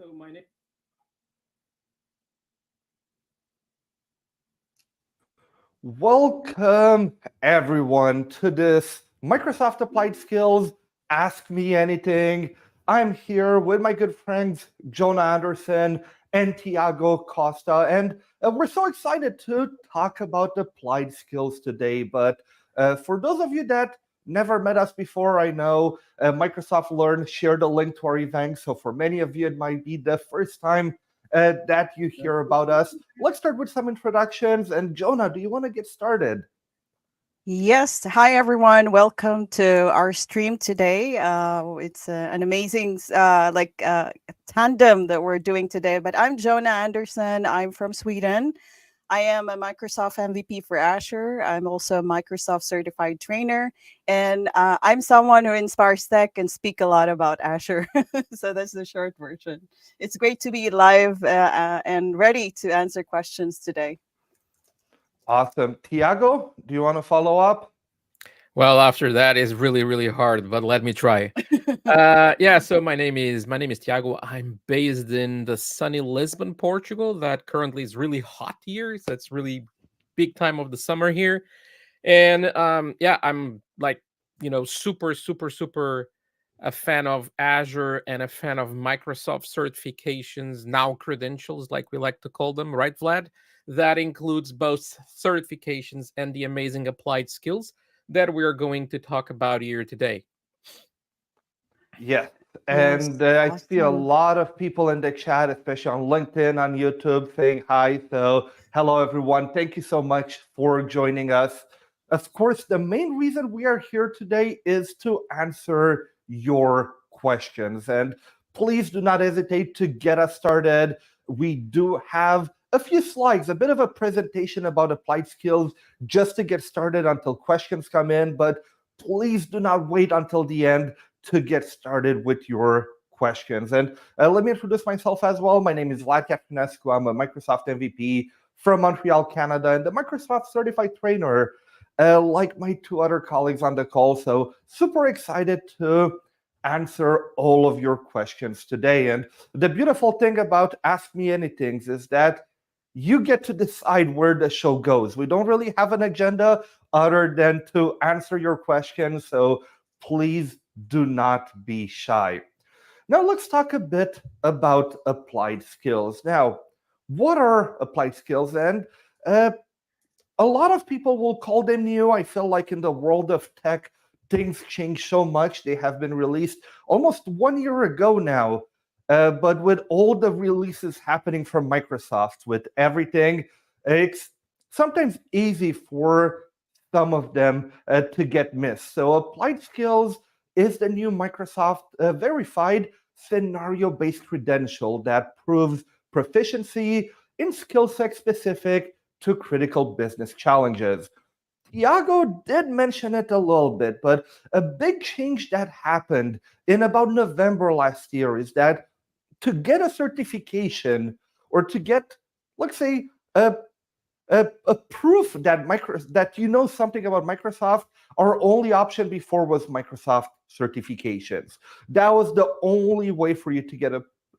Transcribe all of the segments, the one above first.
So my name. Welcome, everyone, to this Microsoft Applied Skills Ask Me Anything. I'm here with my good friends Jonah Andersson and Tiago Costa, and we're so excited to talk about applied skills today. But for those of you that never met us before, I know Microsoft Learn shared a link to our event, so for many of you, it might be the first time that you hear about us. Let's start with some introductions. And Jonah, do you want to get started? Yes. Hi, everyone. Welcome to our stream today. It's an amazing tandem that we're doing today. But I'm Jonah Andersson. I'm from Sweden. I am a Microsoft MVP for Azure. I'm also a Microsoft certified trainer. And I'm someone who inspires tech and speak a lot about Azure. So that's the short version. It's great to be live and ready to answer questions today. Awesome. Tiago, do you want to follow up? Well, after that is really, really hard, but let me try. Yeah, so my name is Tiago. I'm based in the sunny Lisbon, Portugal. That currently is really hot here. So it's really big time of the summer here. And yeah, I'm like, super, super, super a fan of Azure and a fan of Microsoft certifications, now credentials, like we like to call them, right, Vlad? That includes both certifications and the amazing applied skills that we're going to talk about here today. Yes. Yes. And I see a Awesome. lot of people in the chat, especially on LinkedIn, on YouTube, saying hi. So, hello, everyone. Thank you so much for joining us. Of course, the main reason we are here today is to answer your questions. And please do not hesitate to get us started. We do have a few slides, a bit of a presentation about applied skills just to get started until questions come in. But please do not wait until the end to get started with your questions. And let me introduce myself as well. My name is Vlad Catrinescu. I'm a Microsoft MVP from Montreal, Canada, and the Microsoft Certified Trainer, like my two other colleagues on the call. So super excited to answer all of your questions today. And the beautiful thing about Ask Me Anythings is that you get to decide where the show goes. We don't really have an agenda other than to answer your questions. So please do not be shy. Now, let's talk a bit about applied skills. Now, what are applied skills? And uh, a lot of people will call them new. I feel like in the world of tech, things change so much. They have been released almost 1 year ago now. But with all the releases happening from Microsoft, with everything, it's sometimes easy for some of them to get missed. So, applied skills is the new Microsoft verified scenario based credential that proves proficiency in skill set specific to critical business challenges. Tiago did mention it a little bit, but a big change that happened in about November last year is that to get a certification or to get, let's say, a proof that that you know something about Microsoft, our only option before was Microsoft certifications. That was the only way for you to get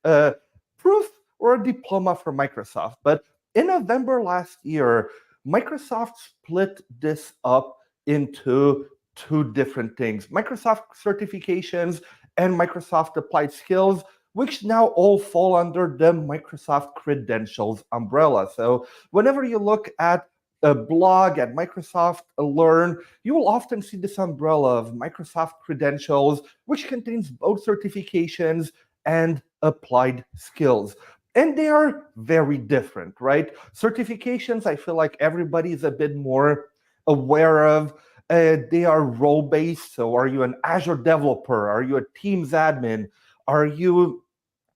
a proof or a diploma from Microsoft. But in November last year, Microsoft split this up into two different things: Microsoft certifications and Microsoft applied skills, which now all fall under the Microsoft Credentials umbrella. So whenever you look at a blog at Microsoft Learn, you will often see this umbrella of Microsoft Credentials, which contains both certifications and applied skills. And they are very different, right? Certifications, I feel like everybody's a bit more aware of. They are role based. So, are you an Azure developer? Are you a Teams admin? Are you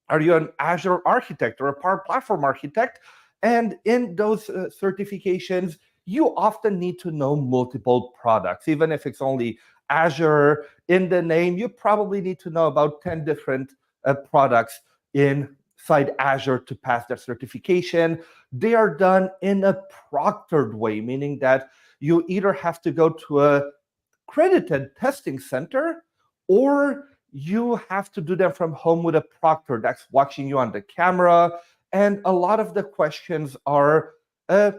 an Azure architect or a Power Platform architect? And in those certifications, you often need to know multiple products. Even if it's only Azure in the name, you probably need to know about 10 different products inside Azure to pass that certification. They are done in a proctored way, meaning that you either have to go to a accredited testing center or you have to do them from home with a proctor that's watching you on the camera. And a lot of the questions are, I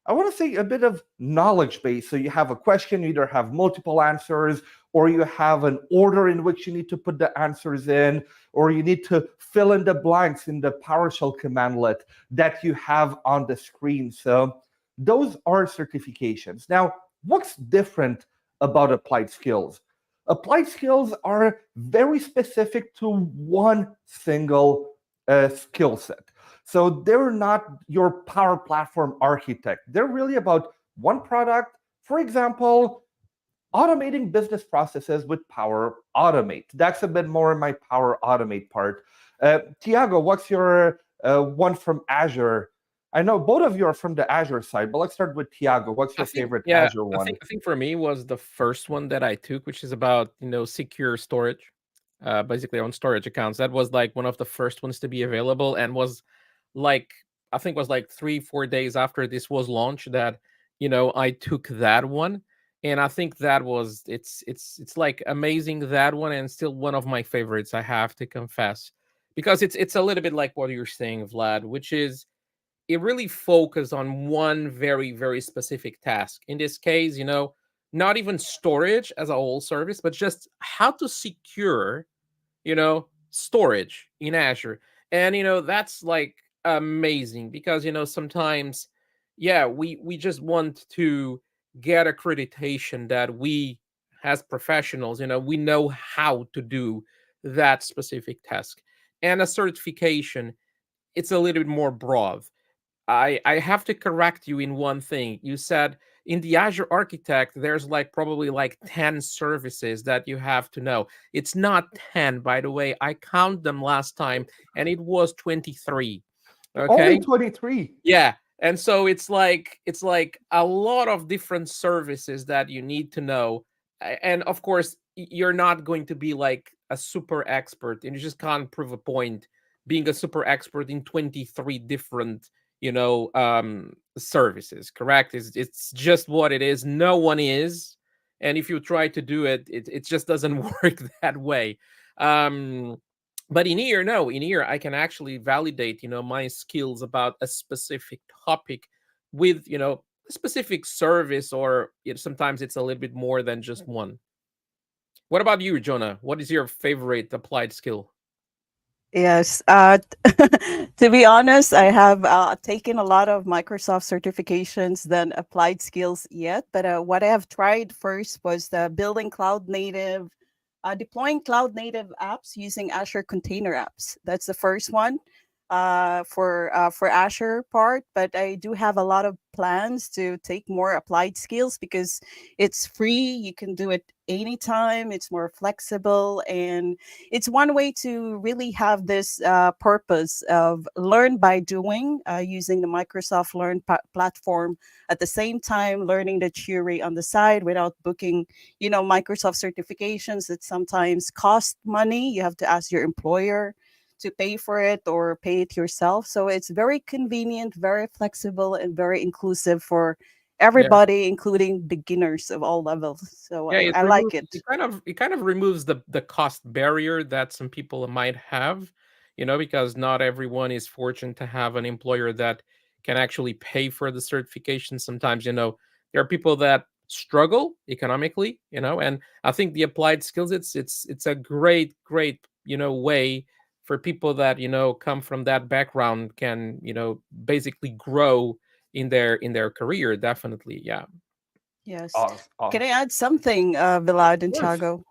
want to say, a bit of knowledge based. So you have a question, you either have multiple answers, or you have an order in which you need to put the answers in, or you need to fill in the blanks in the PowerShell commandlet that you have on the screen. So those are certifications. Now, what's different about applied skills? Applied skills are very specific to one single skill set. So they're not your Power Platform architect. They're really about one product. For example, automating business processes with Power Automate. That's a bit more in my Power Automate part. Tiago, what's your one from Azure? I know both of you are from the Azure side, but let's start with Tiago. What's your favorite Azure one? I think for me was the first one that I took, which is about secure storage, basically on storage accounts. That was like one of the first ones to be available, and was like I think was like 3-4 days after this was launched that I took that one, and I think that was it's like amazing, that one, and still one of my favorites, I have to confess, because it's a little bit like what you're saying, Vlad, which is it really focused on one very, very specific task. In this case, not even storage as a whole service, but just how to secure, storage in Azure. And, that's like amazing because, sometimes, yeah, we just want to get accreditation that we, as professionals, we know how to do that specific task. And a certification, it's a little bit more broad. I have to correct you in one thing. You said in the Azure Architect, there's like probably like 10 services that you have to know. It's not 10, by the way. I count them last time, and it was 23. Okay. Only 23. Yeah. And so it's like a lot of different services that you need to know. And of course, you're not going to be like a super expert, and you just can't prove a point being a super expert in 23 different services. Correct? It's just what it is. No one is, and if you try to do it, it just doesn't work that way. But in here, no, in here I can actually validate my skills about a specific topic with a specific service, or sometimes it's a little bit more than just one. What about you, Jonah? What is your favorite applied skill? Yes. To be honest, I have taken a lot of Microsoft certifications than applied skills yet. But what I have tried first was the deploying cloud native apps using Azure Container Apps. That's the first one for Azure part. But I do have a lot of plans to take more applied skills because it's free. You can do it anytime. It's more flexible, and it's one way to really have this purpose of learn by doing, using the Microsoft Learn platform, at the same time learning the theory on the side without booking Microsoft certifications that sometimes cost money. You have to ask your employer to pay for it or pay it yourself. So it's very convenient, very flexible, and very inclusive for everybody, including beginners of all levels. So Yeah, I like it. it kind of removes the cost barrier that some people might have, because not everyone is fortunate to have an employer that can actually pay for the certification. Sometimes, there are people that struggle economically, and I think the applied skills, it's a great, way for people that, come from that background, can, basically grow in their career. Definitely. Yeah. Yes. Awesome. Can I add something, Vlad and Of course. Tiago?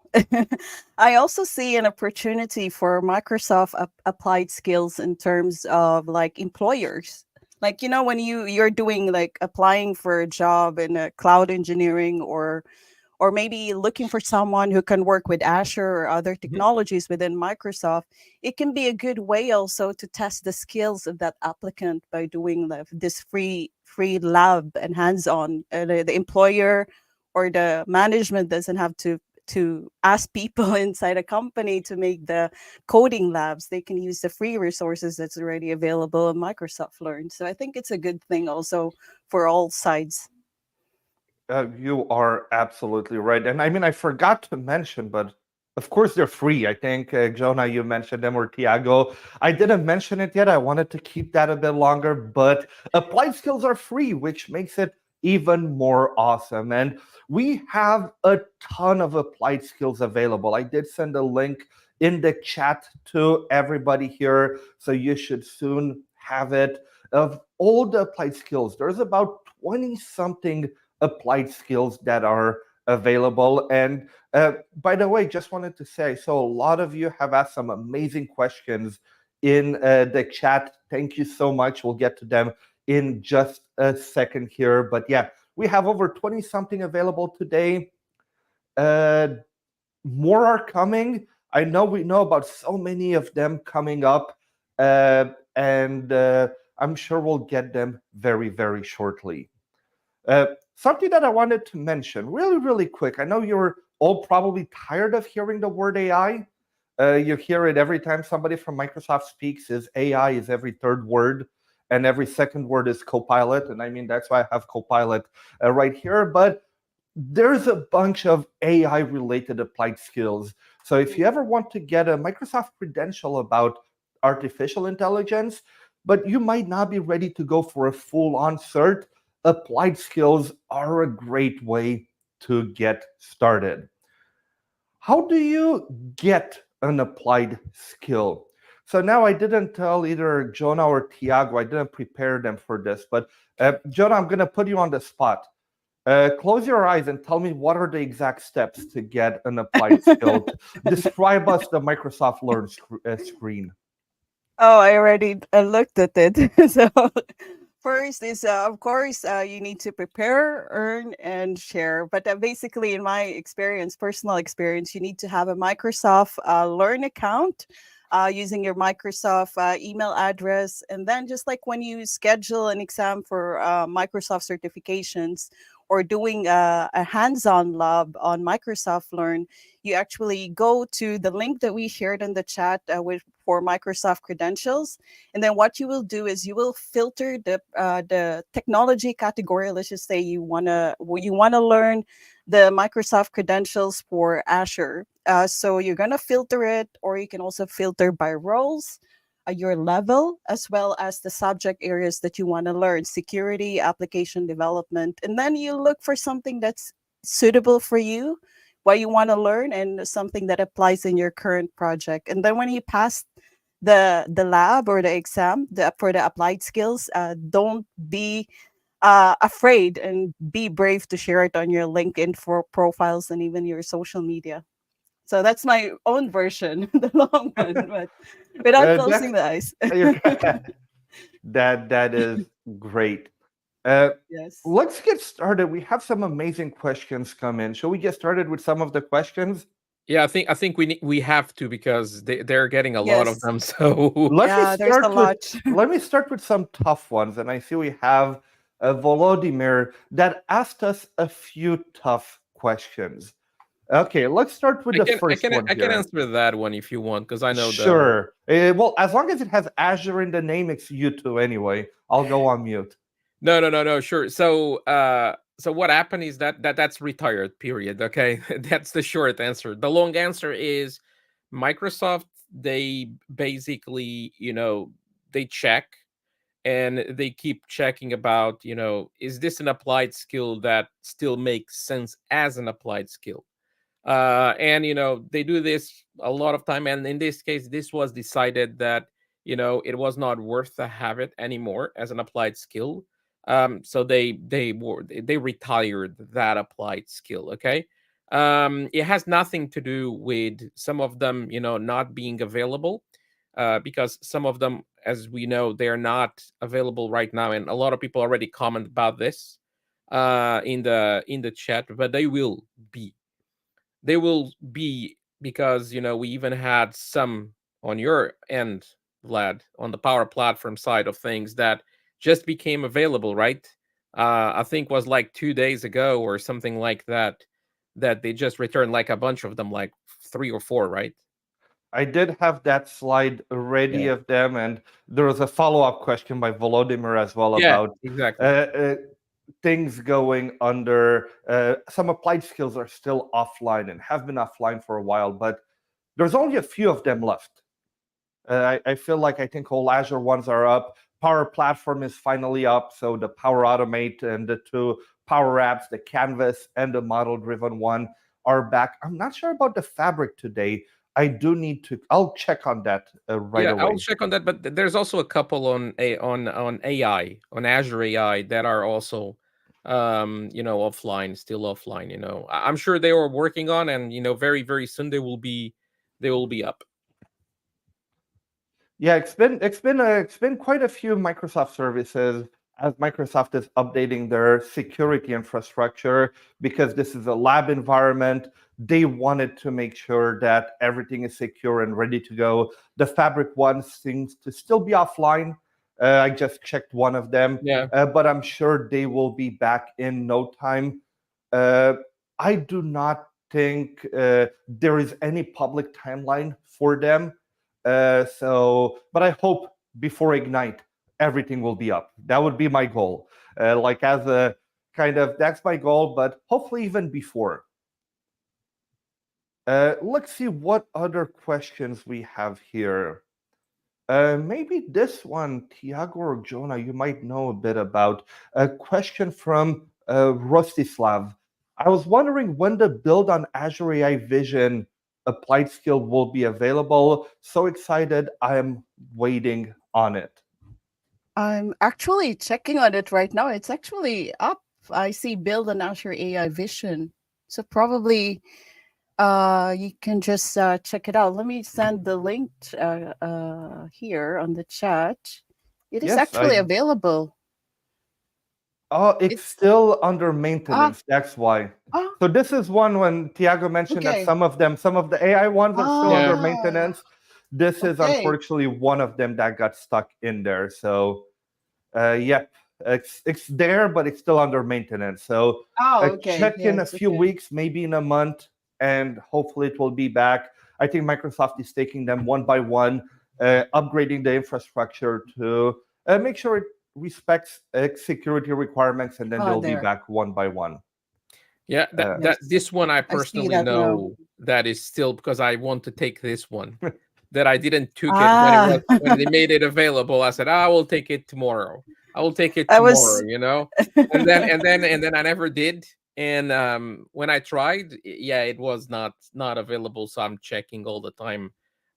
I also see an opportunity for Microsoft applied skills in terms of like employers. Like, when you're doing like applying for a job in cloud engineering, or maybe looking for someone who can work with Azure or other Mhm. technologies within Microsoft, it can be a good way also to test the skills of that applicant by doing this free lab and hands-on. The employer or the management doesn't have to ask people inside a company to make the coding labs. They can use the free resources that's already available in Microsoft Learn. So I think it's a good thing also for all sides. You are absolutely right. And I mean, I forgot to mention, but Of course, they're free. I think, Jonah, you mentioned them, or Tiago. I didn't mention it yet. I wanted to keep that a bit longer, but applied skills are free, which makes it even more awesome. And we have a ton of applied skills available. I did send a link in the chat to everybody here, so you should soon have it. Of all the applied skills, there's about 20 something applied skills that are available. And by the way, just wanted to say, so a lot of you have asked some amazing questions in the chat. Thank you so much. We'll get to them in just a second here. But yeah, we have over 20 something available today. More are coming. I know we know about so many of them coming up, and I'm sure we'll get them very, very shortly. Something that I wanted to mention really, really quick. I know you're all probably tired of hearing the word AI. You hear it every time somebody from Microsoft speaks. Is AI is every third word, and every second word is Copilot. And I mean, that's why I have Copilot right here. But there's a bunch of AI related applied skills. So if you ever want to get a Microsoft credential about artificial intelligence, but you might not be ready to go for a full-on cert, applied skills are a great way to get started. How do you get an applied skill? So now I didn't tell either Jonah or Tiago, I didn't prepare them for this, but Jonah, I'm going to put you on the spot. Close your eyes and tell me what are the exact steps to get an applied skill. Describe us the Microsoft Learn screen. Oh, I already looked at it. So first is, of course, you need to prepare, earn, and share. But basically, in my experience, personal experience, you need to have a Microsoft Learn account using your Microsoft email address. And then just like when you schedule an exam for Microsoft certifications or doing a hands-on lab on Microsoft Learn, you actually go to the link that we shared in the chat for Microsoft Credentials. And then what you will do is you will filter the technology category. Let's just say you wanna learn the Microsoft Credentials for Azure. So you're gonna filter it, or you can also filter by roles, your level, as well as the subject areas that you want to learn: security, application development. And then you look for something that's suitable for you, what you want to learn, and something that applies in your current project. And then when you pass the lab or the exam for the applied skills, don't be afraid, and be brave to share it on your LinkedIn for profiles and even your social media. So that's my own version, the long one, but without closing the eyes. That is great. Yes. Let's get started. We have some amazing questions come in. Shall we get started with some of the questions? Yeah, I think we have to, because they're getting a lot of Yes. them. So There's a lot. Let me start with some tough ones. And I see we have Volodymyr that asked us a few tough questions. Okay, let's start with the first one I can here. answer that one if you want, because I know Sure. Well, as long as it has Azure in the name, it's you two anyway. I'll go on mute. No, sure. So so what happened is that's retired, period. Okay. That's the short answer. The long answer is Microsoft, they basically, they check, and they keep checking about, is this an applied skill that still makes sense as an applied skill? And they do this a lot of time, and in this case, this was decided that it was not worth to have it anymore as an applied skill. So they retired that applied skill. Okay. It has nothing to do with some of them not being available, because some of them, as we know, they are not available right now, and a lot of people already comment about this in the chat, but they will be. They will be, because we even had some on your end, Vlad, on the Power Platform side of things, that just became available, right? I think was like 2 days ago or something like that, that they just returned, like a bunch of them, like 3 or 4, right? I did have that slide ready Yeah. of them, and there was a follow-up question by Volodymyr as well Yeah, about exactly. things going under some applied skills are still offline and have been offline for a while, but there's only a few of them left. I feel like I think all Azure ones are up. Power Platform is finally up, so the Power Automate and the two Power Apps, the Canvas and the model-driven one, are back. I'm not sure about the Fabric today. I do need to. I'll check on that right Yeah, away. I'll check on that. But there's also a couple on AI, on Azure AI, that are also offline, still offline. I'm sure they were working on, and very very soon they will be up. Yeah, it's been quite a few Microsoft services as Microsoft is updating their security infrastructure because this is a lab environment. They wanted to make sure that everything is secure and ready to go. The Fabric one seems to still be offline. I just checked one of them, Yeah. but I'm sure they will be back in no time. Uh, I do not think there is any public timeline for them. But I hope before Ignite, everything will be up. That would be my goal. Like as a kind of, that's my goal, but hopefully even before. Let's see what other questions we have here. Maybe this one, Tiago or Jonah, you might know a bit about. A question from Rostislav. I was wondering when the build on Azure AI Vision applied skill will be available. So excited, I am waiting on it. I'm actually checking on it right now. It's actually up. I see build on Azure AI Vision. So probably you can just check it out. Let me send the link here on the chat. It is Yes, actually available. oh, it's It's still under maintenance. That's why. ah, So this is one when Tiago mentioned that okay. some of the AI ones are still under Yeah. maintenance. This is Okay. unfortunately one of them that got stuck in there. So yeah, it's there, but it's still under maintenance. So Okay. check in a Yes. few Okay. weeks, maybe in a month, and hopefully it will be back. I think Microsoft is taking them one by one, upgrading the infrastructure to make sure it respects security requirements, and then they'll be There. back one by one. Yeah, that Yes. this one I I see personally that now. know that is still, because I want to take this one. That I didn't took it Ah, when they made it available. I said, I will take it tomorrow. I will take it I tomorrow, was. and then I never did. And when I tried, yeah, it was not available. So I'm checking all the time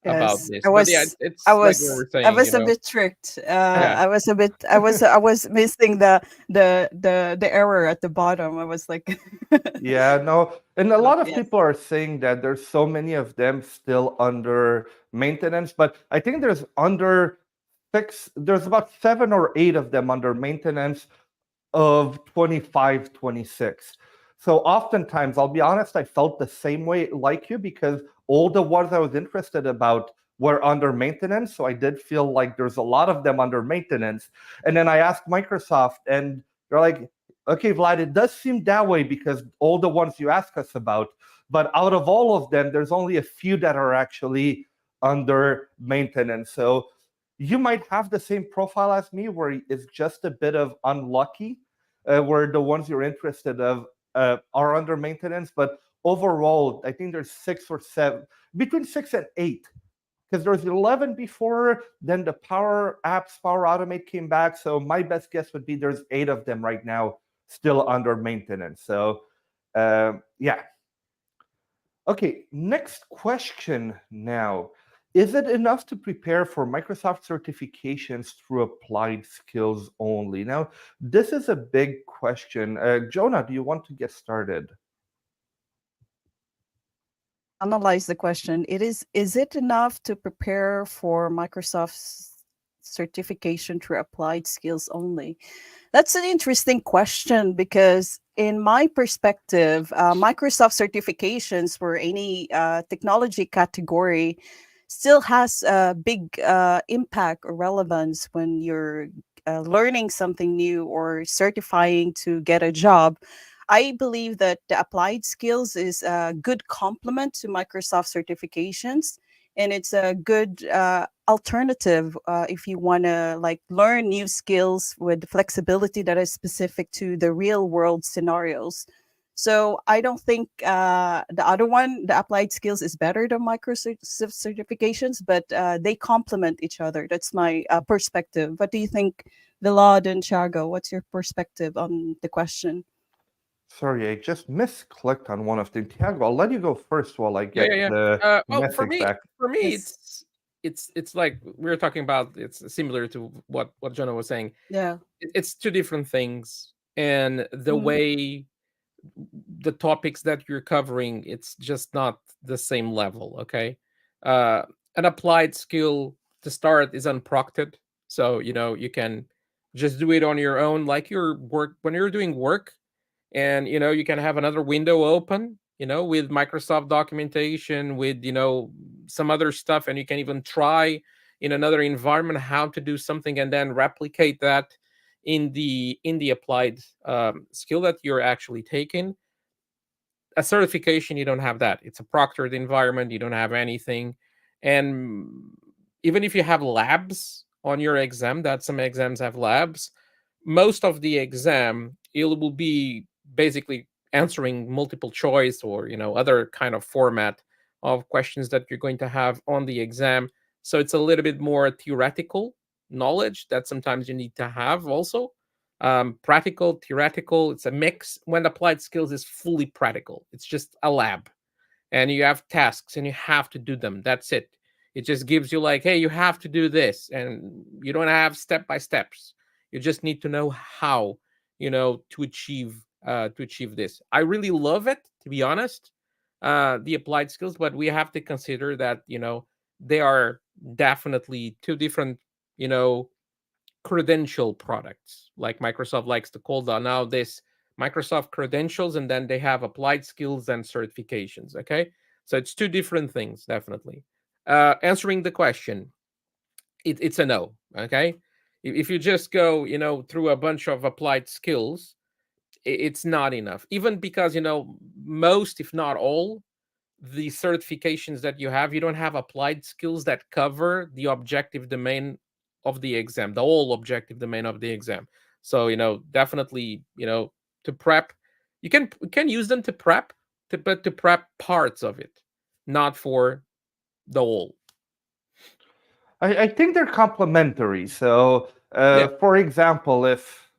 about Yes, this. But yeah, I it's like we was, were I saying, was a bit tricked. yeah, I was a bit, I was missing the error at the bottom. I was like, Yeah, no, and a lot of yes. people are saying that there's so many of them still under maintenance, but I think there's about 7 or 8 of them under maintenance of 25, 26. So oftentimes, I'll be honest, I felt the same way like you because all the ones I was interested about were under maintenance. So I did feel like there's a lot of them under maintenance. And then I asked Microsoft, and they're like, okay, Vlad, it does seem that way because all the ones you ask us about, but out of all of them, there's only a few that are actually under maintenance. So you might have the same profile as me where it's just a bit of unlucky where the ones you're interested of are under maintenance. But overall, I think there's 6 or 7, between 6 and 8, because there's 11 before. Then the Power Apps, Power Automate came back. So my best guess would be there's 8 of them right now still under maintenance. So yeah. Okay, next question now. Is it enough to prepare for Microsoft certifications through applied skills only? Now, this is a big question. Jonah, do you want to get started? Analyze the question. Is it enough to prepare for Microsoft's certification through applied skills only? That's an interesting question because, in my perspective, Microsoft certifications for any technology category still has a big impact or relevance when you're learning something new or certifying to get a job. I believe that the applied skills is a good complement to Microsoft certifications. and it's a good alternative if you want to like learn new skills with flexibility that is specific to the real world scenarios. So I don't think the other one, the applied skills, is better than Microsoft certifications, but they complement each other. That's my perspective. What do you think, Vlad and Tiago? What's your perspective on the question? Sorry, I just misclicked on one of them. Tiago, I'll let you go first while I Yeah, get yeah, the yeah. Well, message back. for me, Yes. it's like we were talking about. It's similar to what Jonah was saying. Yeah. It's two different things, and the Mhm. way the topics that you're covering, it's just not the same level. Okay, uh, an applied skill to start is unprompted, so you can just do it on your own, like your work when you're doing work, and you can have another window open, with Microsoft documentation, with some other stuff, and you can even try in another environment how to do something and then replicate that in the applied skill that you're actually taking. A certification, you don't have that. It's a proctored environment, you don't have anything. And even if you have labs on your exam, that some exams have labs, most of the exam it will be basically answering multiple choice or other kind of format of questions that you're going to have on the exam. So it's a little bit more theoretical knowledge that sometimes you need to have also. Practical, theoretical, it's a mix. When applied skills is fully practical, it's just a lab, and you have tasks and you have to do them. That's it. It just gives you like, hey, you have to do this, and you don't have step by steps. You just need to know how, to achieve this. I really love it, to be honest, the applied skills, but we have to consider that they are definitely two different, you know credential products, like Microsoft likes to call them now, this Microsoft credentials, and then they have applied skills and certifications. Okay, so it's two different things, definitely. Answering the question, it's a no. Okay, if you just go through a bunch of applied skills, it's not enough, even because most, if not all, the certifications that you don't have applied skills that cover the objective domain of the exam, the whole objective domain of the exam. So definitely, to prep, you can use them to prep, but to prep parts of it, not for the whole. I think they're complementary. So, Yeah. for example, if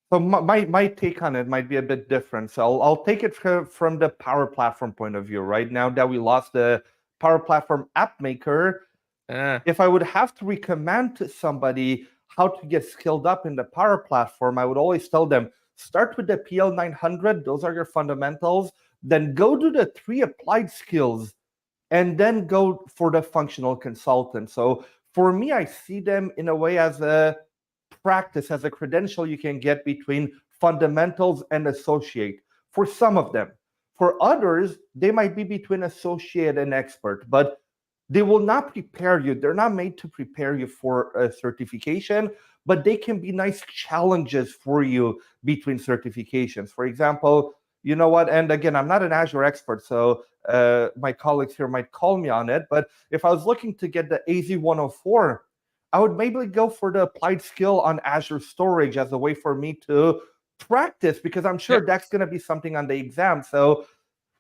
so, my take on it might be a bit different. So I'll take it from the Power Platform point of view. Right now that we lost the Power Platform app maker, Ah, if I would have to recommend to somebody how to get skilled up in the Power Platform, I would always tell them start with the PL 900. Those are your fundamentals. Then go do the 3 applied skills, and then go for the functional consultant. So for me, I see them in a way as a practice, as a credential you can get between fundamentals and associate for some of them. For others, they might be between associate and expert, but they will not prepare you. They're not made to prepare you for a certification, but they can be nice challenges for you between certifications. For example, you know what? And again, I'm not an Azure expert, so my colleagues here might call me on it. But if I was looking to get the AZ-104, I would maybe go for the applied skill on Azure storage as a way for me to practice, because I'm sure yep. that's going to be something on the exam. So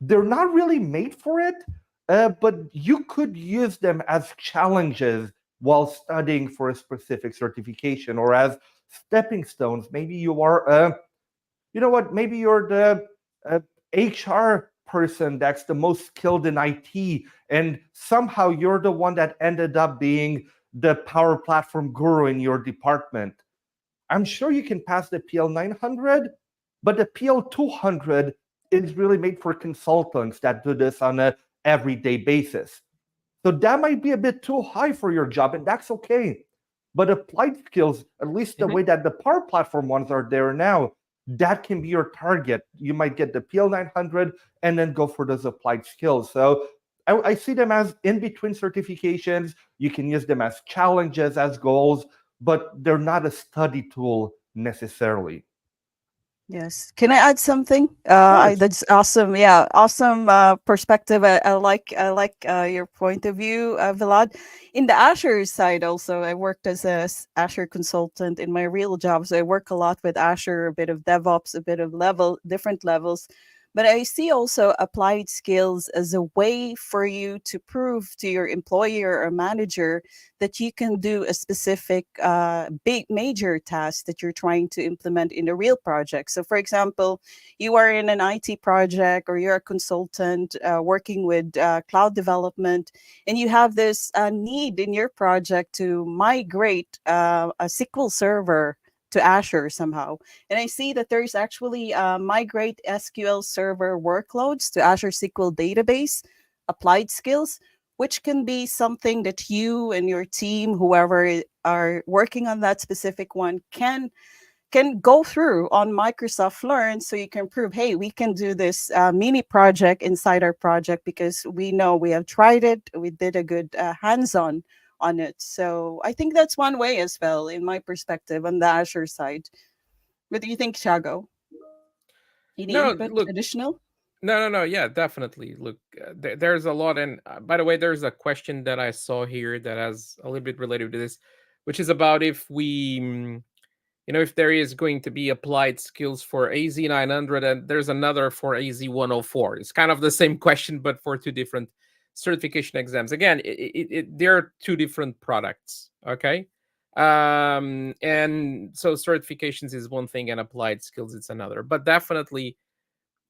they're not really made for it, but you could use them as challenges while studying for a specific certification, or as stepping stones. Maybe you are, you know what? Maybe you're the uh, HR person that's the most skilled in IT, and somehow you're the one that ended up being the Power Platform guru in your department. I'm sure you can pass the PL 900, but the PL 200 is really made for consultants that do this on a everyday basis. So that might be a bit too high for your job, and that's okay. But applied skills, at least the Mhm. way that the Power Platform ones are there now, that can be your target. You might get the PL 900 and then go for those applied skills. So I see them as in between certifications. You can use them as challenges, as goals, but they're not a study tool necessarily. Yes. Can I add something? course. That's awesome. Yeah, awesome perspective. I like your point of view, Vlad. In the Azure side, also, I worked as a Azure consultant in my real job. So I work a lot with Azure, a bit of DevOps, a bit of different levels. But I see also applied skills as a way for you to prove to your employer or manager that you can do a specific big major task that you're trying to implement in a real project. So for example, you are in an IT project or you're a consultant working with cloud development, and you have this need in your project to migrate a SQL server to Azure somehow. And I see that there's actually migrate SQL server workloads to Azure SQL database applied skills, which can be something that you and your team, whoever are working on that specific one, can go through on Microsoft Learn, so you can prove, hey, we can do this mini project inside our project because we know we have tried it, we did a good hands-on on it. So I think that's one way as well, in my perspective, on the Azure side. What do you think, Tiago? Any No, input look, additional? no. Yeah, definitely. Look, there's a lot, and by the way, there's a question that I saw here that has a little bit related to this, which is about if we, if there is going to be applied skills for AZ 900, and there's another for AZ 104. It's kind of the same question, but for two different certification exams. Again, there are two different products. Okay. And so certifications is one thing and applied skills it's another, but definitely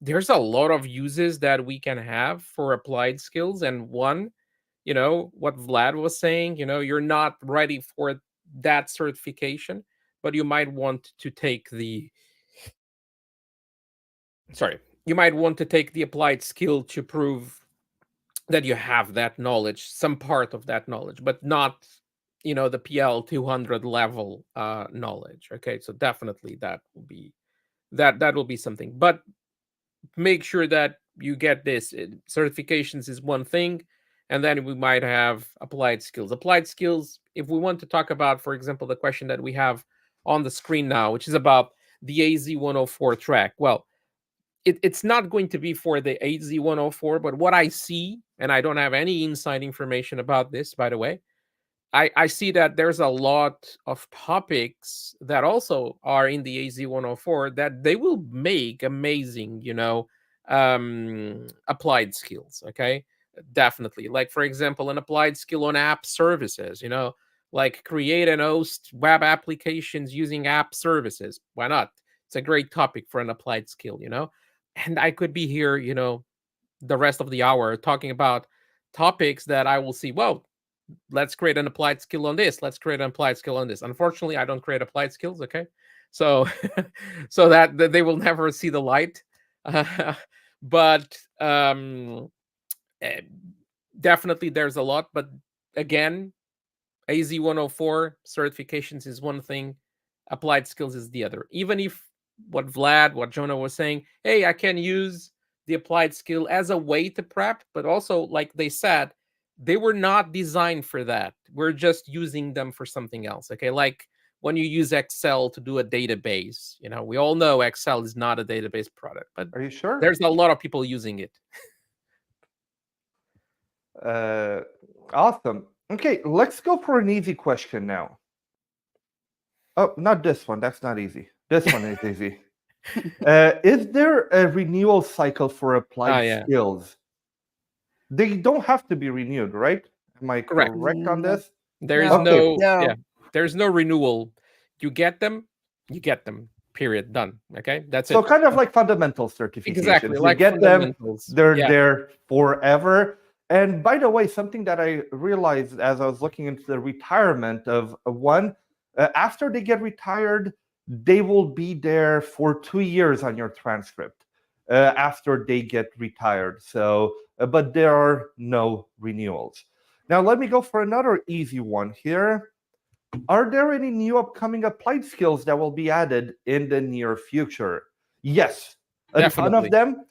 there's a lot of uses that we can have for applied skills. And one, what Vlad was saying, you're not ready for that certification, but you might want to take the you might want to take the applied skill to prove that you have that knowledge, some part of that knowledge, but not the PL 200 level knowledge. Okay, so definitely that will be something, but make sure that you get this. Certifications is one thing, and then we might have applied skills. Applied skills, if we want to talk about, for example, the question that we have on the screen now, which is about the AZ104 track. Well, it's not going to be for the AZ104, but what I see, and I don't have any inside information about this, by the way, I see that there's a lot of topics that also are in the AZ104 that they will make amazing, applied skills. Okay, definitely. Like, for example, an applied skill on app services, like create and host web applications using app services. Why not? It's a great topic for an applied skill. And I could be here, the rest of the hour talking about topics that I will see. Well, let's create an applied skill on this. Let's create an applied skill on this. Unfortunately, I don't create applied skills. Okay, so so that they will never see the light. But eh, definitely there's a lot. But again, AZ104 certifications is one thing, applied skills is the other. Even if what Jonah was saying, hey, I can use the applied skill as a way to prep, but also, like they said, they were not designed for that. We're just using them for something else. Okay, like when you use Excel to do a database, we all know Excel is not a database product, but Are you sure? there's a lot of people using it. Awesome. Okay, let's go for an easy question now. Oh, not this one. That's not easy. This one is easy. Is there a renewal cycle for applied skills? They don't have to be renewed, right? Am I correct on this? There's there's no renewal. You get them, period, done. Okay, that's so it. Kind of like fundamental certifications. Exactly, you get them, they're there forever. And by the way, something that I realized as I was looking into the retirement of one, after they get retired, they will be there for 2 years on your transcript after they get retired. So, but there are no renewals. Now, let me go for another easy one here. Are there any new upcoming applied skills that will be added in the near future? Yes, ton of them.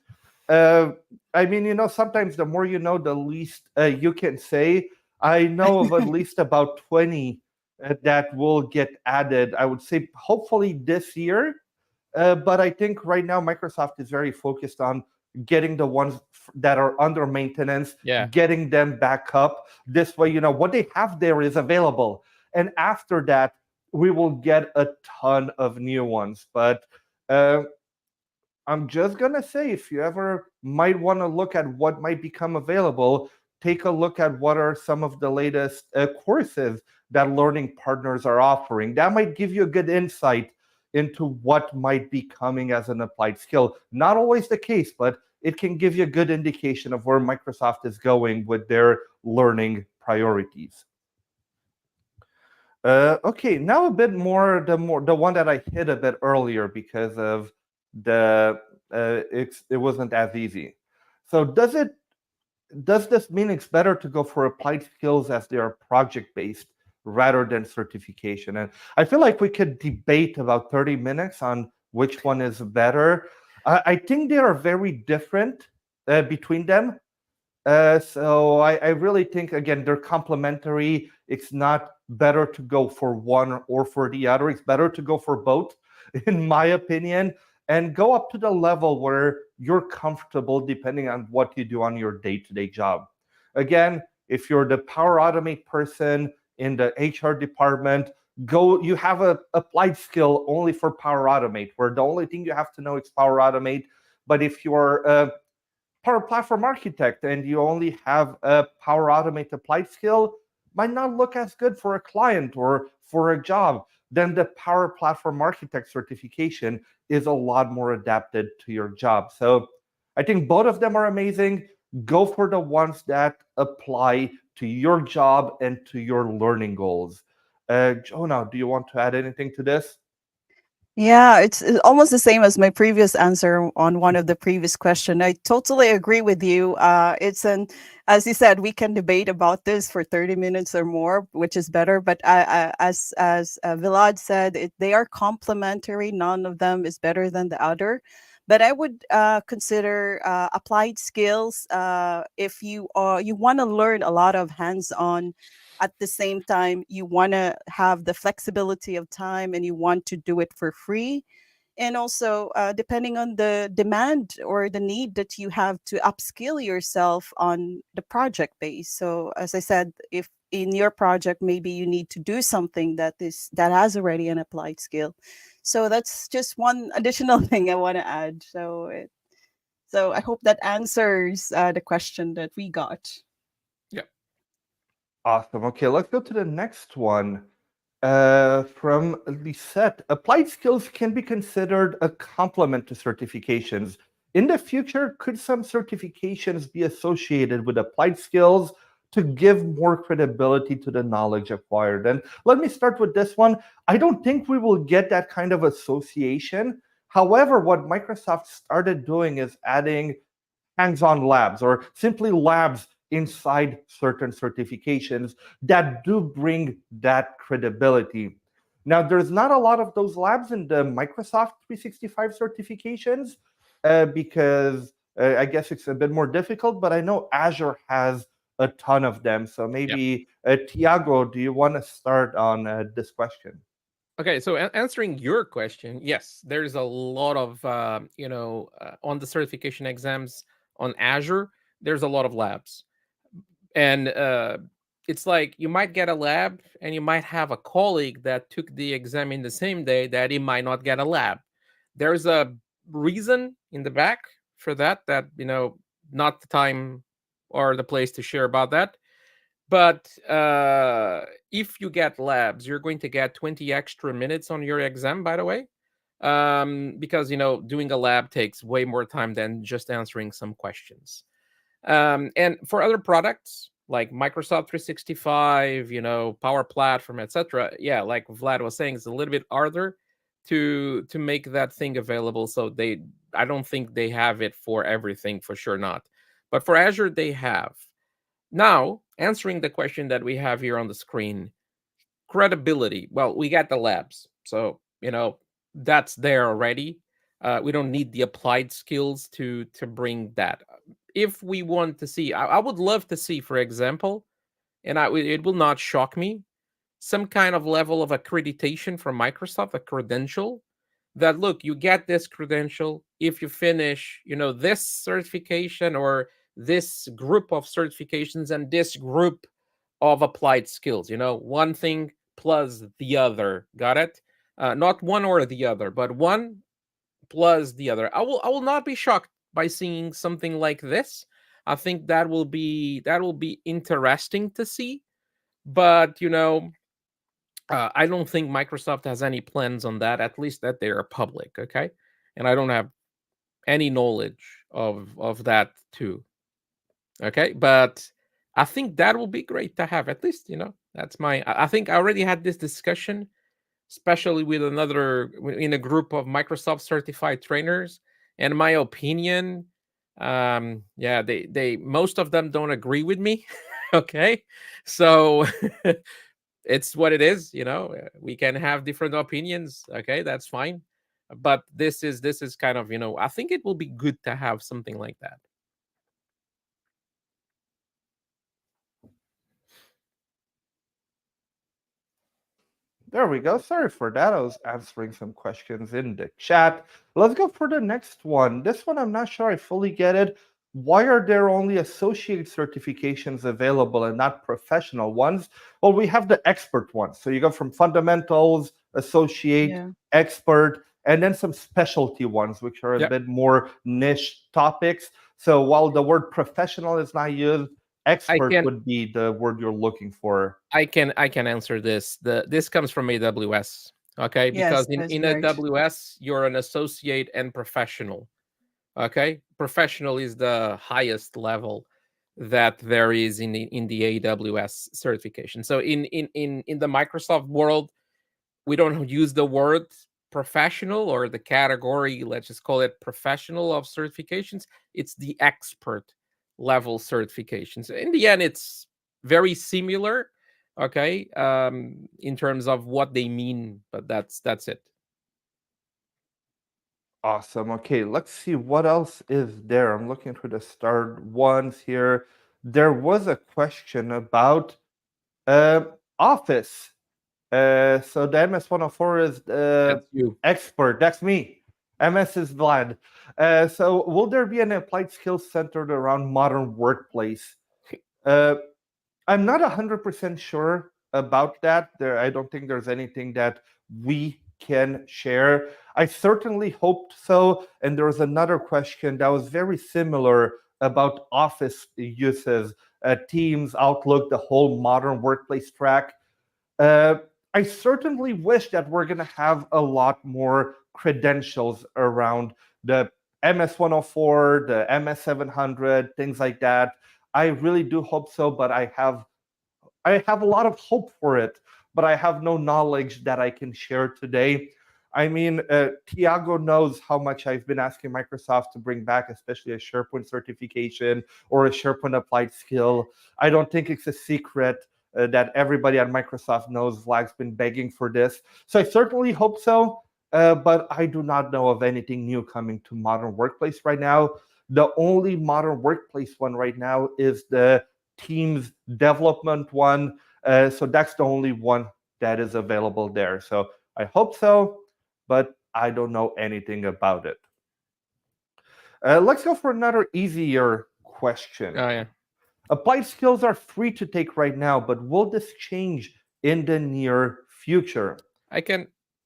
I mean, sometimes the more you know, the least you can say. I know of at least about 20 that will get added, I would say, hopefully this year. But I think right now Microsoft is very focused on getting the ones that are under maintenance, Yeah. getting them back up. This way, what they have there is available. And after that, we will get a ton of new ones. But I'm just going to say, if you ever might want to look at what might become available, take a look at what are some of the latest courses that learning partners are offering. That might give you a good insight into what might be coming as an applied skill. Not always the case, but it can give you a good indication of where Microsoft is going with their learning priorities. Okay, now a bit more the one that I hit a bit earlier because of the it wasn't as easy. So does this mean it's better to go for applied skills as they are project based rather than certification? And I feel like we could debate about 30 minutes on which one is better. I think they are very different between them. So I really think, again, they're complementary. It's not better to go for one or for the other. It's better to go for both, in my opinion, and go up to the level where you're comfortable depending on what you do on your day-to-day job. Again, if you're the Power Automate person in the HR department, you have a applied skill only for Power Automate, where the only thing you have to know is Power Automate. But if you're Power Platform Architect and you only have a Power Automate applied skill, might not look as good for a client or for a job. Then the Power Platform Architect certification is a lot more adapted to your job. So I think both of them are amazing. Go for the ones that apply to your job and to your learning goals. Jonah, do you want to add anything to this? Yeah, it's almost the same as my previous answer on one of the previous question. I totally agree with you. As you said, we can debate about this for 30 minutes or more, which is better. But as Vlad said, they are complementary. None of them is better than the other. But I would consider applied skills if you want to learn a lot of hands-on. At the same time, you want to have the flexibility of time and you want to do it for free. And also, depending on the demand or the need that you have to upskill yourself on the project base. So, as I said, if in your project maybe you need to do something that has already an applied skill, so that's just one additional thing I want to add. So I hope that answers the question that we got. Awesome. Okay, let's go to the next one. From Lisette, applied skills can be considered a complement to certifications. In the future, could some certifications be associated with applied skills to give more credibility to the knowledge acquired? And let me start with this one. I don't think we will get that kind of association. However, what Microsoft started doing is adding hands-on labs or simply labs inside certain certifications that do bring that credibility. Now, there's not a lot of those labs in the Microsoft 365 certifications because I guess it's a bit more difficult, but I know Azure has a ton of them. So maybe, Tiago, do you want to start on this question? Okay, so answering your question, yes, there's a lot of on the certification exams on Azure. There's a lot of labs, and it's like you might get a lab, and you might have a colleague that took the exam in the same day that he might not get a lab. There's a reason in the back for that. Not the time or the place to share about that. But if you get labs, you're going to get 20 extra minutes on your exam, by the way, because doing a lab takes way more time than just answering some questions. And for other products like Microsoft 365, Power Platform, etc., yeah, like Vlad was saying, it's a little bit harder to make that thing available. So I don't think they have it for everything, for sure not. But for Azure, they have. Now, answering the question that we have here on the screen, credibility. Well, we got the labs, so that's there already. We don't need the applied skills to bring that. If we want to see, I would love to see, for example, and it will not shock me, some kind of level of accreditation from Microsoft, a credential that, look, you get this credential if you finish, this certification or this group of certifications and this group of applied skills, one thing plus the other. Got it? Not one or the other, but one plus the other. I will not be shocked by seeing something like this. I think that will be interesting to see. But I don't think Microsoft has any plans on that, at least that they are public. Okay, and I don't have any knowledge of that too. Okay, but I think that will be great to have. At least that's my. I think I already had this discussion, especially with in a group of Microsoft certified trainers. And my opinion, yeah, they most of them don't agree with me. Okay, so it's what it is. We can have different opinions. Okay, that's fine. But this is kind of, I think it will be good to have something like that. There we go. Sorry for that. I was answering some questions in the chat. Let's go for the next one. This one, I'm not sure I fully get it. Why are there only associate certifications available and not professional ones? Well, we have the expert ones. So you go from fundamentals, associate, Yeah. expert, and then some specialty ones, which are a Yep. bit more niche topics. So while the word professional is not used, expert can- would be the word you're looking for. I can answer this. This comes from AWS. Okay, because Yes, in that's very true. AWS you're an associate and professional. Okay, professional is the highest level that there is in the AWS certification. So in the Microsoft world, we don't use the word professional or the category, let's just call it professional of certifications. It's the expert level certifications. In the end, it's very similar, okay, in terms of what they mean, but that's it. Awesome. Okay, let's see what else is there. I'm looking through the starred ones here. There was a question about uh, Office. So the MS-104 is That's you. expert. That's me. MS is Vlad. So will there be an applied skills centered around modern workplace? Uh, I'm not 100% sure about that. I don't think there's anything that we can share. I certainly hoped so. And there was another question that was very similar about office uses, Teams, Outlook, the whole modern workplace track. Uh, I certainly wish that we're going to have a lot more credentials around the MS-104, the MS-700, things like that. I really do hope so, but I have a lot of hope for it, but I have no knowledge that I can share today. I mean, Tiago knows how much I've been asking Microsoft to bring back, especially a SharePoint certification or a SharePoint applied skill. I don't think it's a secret that everybody at Microsoft knows Vlad's been begging for this. So I certainly hope so, but I do not know of anything new coming to Modern Workplace right now. The only Modern Workplace one right now is the Teams development one. So that's the only one that is available there. So I hope so, but I don't know anything about it. Let's go for another easier question. Oh yeah. Applied skills are free to take right now, but will this change in the near future?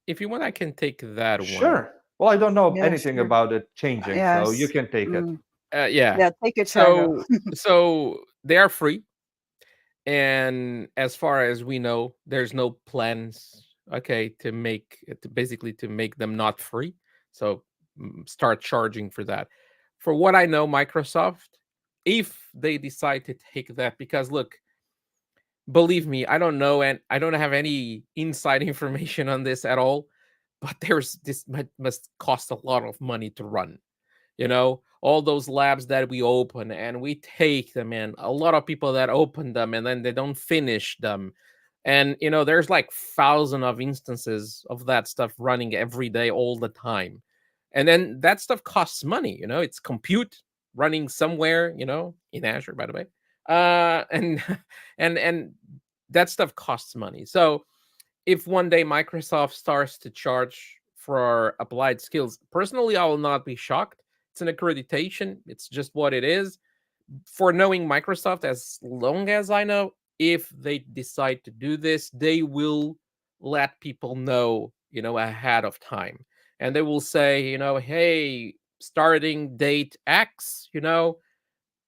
If you want, I can take that one. Sure. Well, I don't know Yeah, anything sure. about it changing, so you Yes. can take it. Yeah. Yeah, take it, Tiago. So they are free, and as far as we know, there's no plans, okay, to make them not free. So start charging for that. For what I know, Microsoft, if they decide to take that, because look, believe me, I don't know, and I don't have any inside information on this at all, but this must cost a lot of money to run. All those labs that we open and we take them in, a lot of people that open them and then they don't finish them. And there's like thousands of instances of that stuff running every day all the time. And then that stuff costs money. It's compute running somewhere, in Azure, by the way. And and that stuff costs money. So if one day Microsoft starts to charge for applied skills. Personally, I will not be shocked. It's an accreditation. It's just what it is. For knowing Microsoft, as long as I know, if they decide to do this, they will let people know, ahead of time. And they will say, hey, starting date X,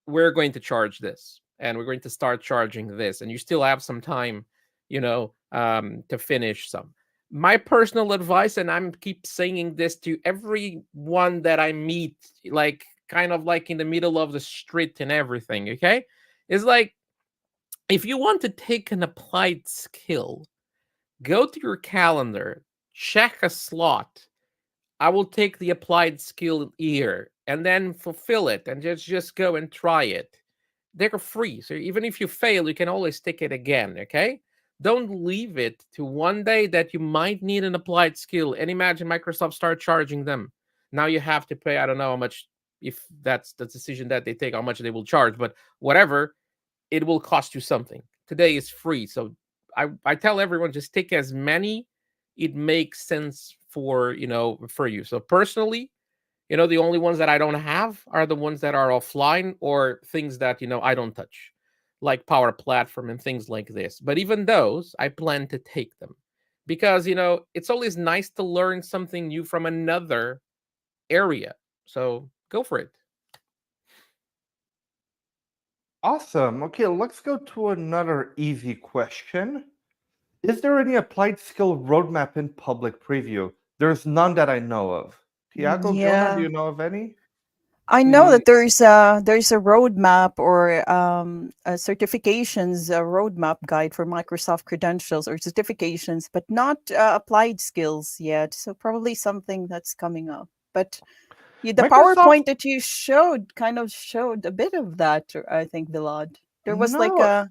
we're going to charge this and we're going to start charging this. And you still have some time, to finish some. My personal advice, and I'm keep saying this to everyone that I meet, like kind of like in the middle of the street and everything, okay? Is like, if you want to take an applied skill, go to your calendar, check a slot. I will take the applied skill here and then fulfill it and just go and try it. They're free. So even if you fail, you can always take it again, okay? Don't leave it to one day that you might need an applied skill. And imagine Microsoft start charging them. Now you have to pay, I don't know how much, if that's the decision that they take, how much they will charge, but whatever, it will cost you something. Today is free. So I tell everyone, just take as many it makes sense for you. So personally, the only ones that I don't have are the ones that are offline or things that I don't touch, like Power Platform and things like this. But even those, I plan to take them because it's always nice to learn something new from another area. So go for it. Awesome. Okay, let's go to another easy question. Is there any applied skill roadmap in public preview? There's none that I know of. Tiago, Jonah, do Yeah. you know of any? I know Mm, that there's a roadmap or a certifications a roadmap guide for Microsoft credentials or certifications, but not applied skills yet. So probably something that's coming up. But the Microsoft, PowerPoint that you showed kind of showed a bit of that. I think, Vlad. There was like no. a